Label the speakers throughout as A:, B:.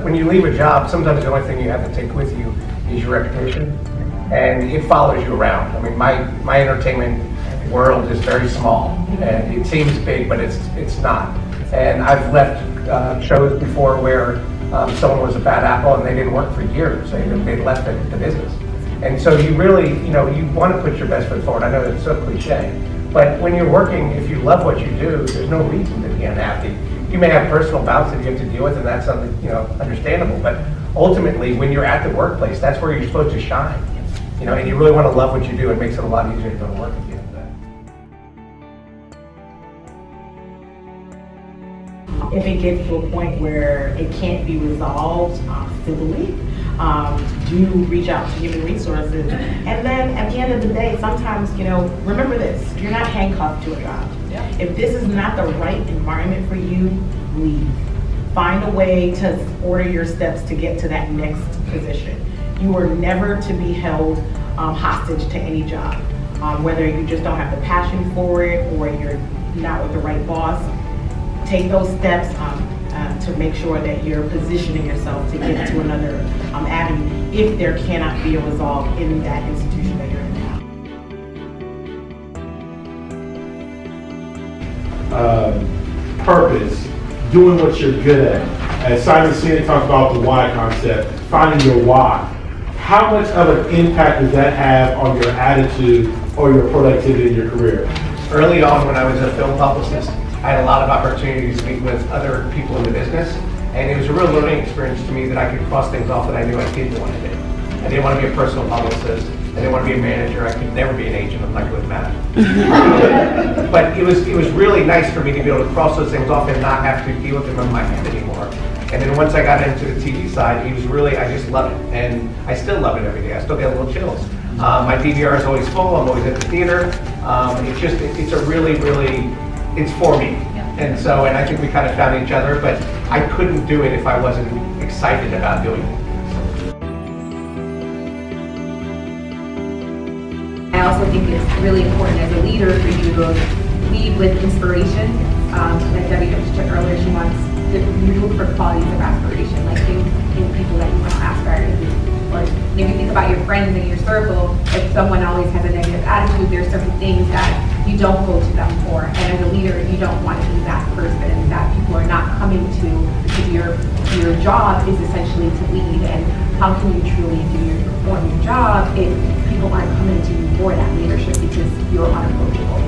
A: When you leave a job, sometimes the only thing you have to take with you is your reputation, and it follows you around. I mean, my entertainment world is very small, and it seems big, but it's not. And I've left shows before where someone was a bad apple and they didn't work for years. They left the business. And so you really, you want to put your best foot forward. I know it's so cliche, but when you're working, if you love what you do, there's no reason to be unhappy. You may have personal bouts that you have to deal with, and that's something, understandable. But ultimately, when you're at the workplace, that's where you're supposed to shine. And you really want to love what you do. It makes it a lot easier to go to work again.
B: If it gets to a point where it can't be resolved civilly, do reach out to human resources. And then at the end of the day, sometimes, remember this, you're not handcuffed to a job. Yeah. If this is not the right environment for you, leave. Find a way to order your steps to get to that next position. You are never to be held hostage to any job. Whether you just don't have the passion for it or you're not with the right boss, take those steps to make sure that you're positioning yourself to get to another avenue if there cannot be a resolve in that institution that you're in now.
C: Purpose, doing what you're good at. As Simon Sinek talks about the why concept, finding your why. How much of an impact does that have on your attitude or your productivity in your career?
A: Early on, when I was a film publicist, I had a lot of opportunities to meet with other people in the business, and it was a real learning experience to me that I could cross things off that I knew I didn't want to do. I didn't want to be a personal publicist. I didn't want to be a manager. I could never be an agent. I'm not good at math. But it was really nice for me to be able to cross those things off and not have to deal with them in my head anymore. And then once I got into the TV side, I just love it, and I still love it every day. I still get a little chills. My DVR is always full. I'm always at the theater. It's for me. And I think we kind of found each other, but I couldn't do it if I wasn't excited about doing it.
D: I also think it's really important as a leader for you to lead with inspiration. Like Debbie mentioned earlier, she wants to look for qualities of aspiration, like think in people that you want to aspire to be. Or maybe think about your friends in your circle. If someone always has a negative attitude, there's certain things that you don't go to them for. And as a leader, you don't want to be that person that people are not coming to, because your job is essentially to lead. And how can you truly perform your job if people aren't coming to you for that leadership because you're unapproachable?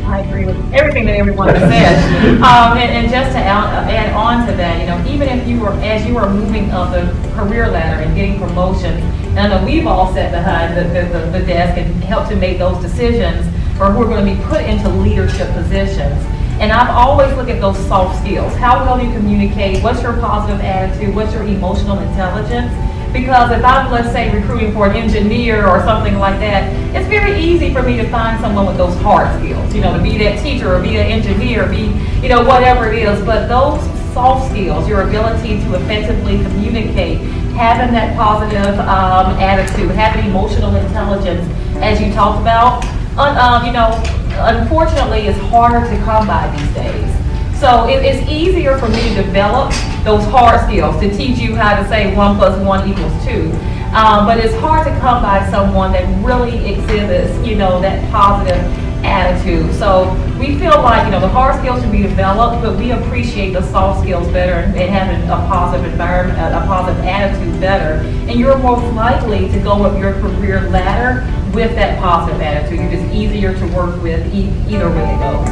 E: I agree with everything that everyone has said. And just to add on to that, even if as you were moving up the career ladder and getting promotions, and I know we've all sat behind the desk and helped to make those decisions for who are going to be put into leadership positions. And I've always looked at those soft skills. How well do you communicate? What's your positive attitude? What's your emotional intelligence? Because if I'm, let's say, recruiting for an engineer or something like that, it's very easy for me to find someone with those hard skills, to be that teacher or be that engineer, be, whatever it is. But those soft skills, your ability to effectively communicate, having that positive attitude, having emotional intelligence, as you talked about, unfortunately, it's harder to come by these days. So it's easier for me to develop those hard skills, to teach you how to say 1 + 1 = 2. But it's hard to come by someone that really exhibits, that positive attitude. So we feel like, the hard skills should be developed, but we appreciate the soft skills better and having a positive environment, a positive attitude better. And you're most likely to go up your career ladder with that positive attitude. It's easier to work with either way it goes.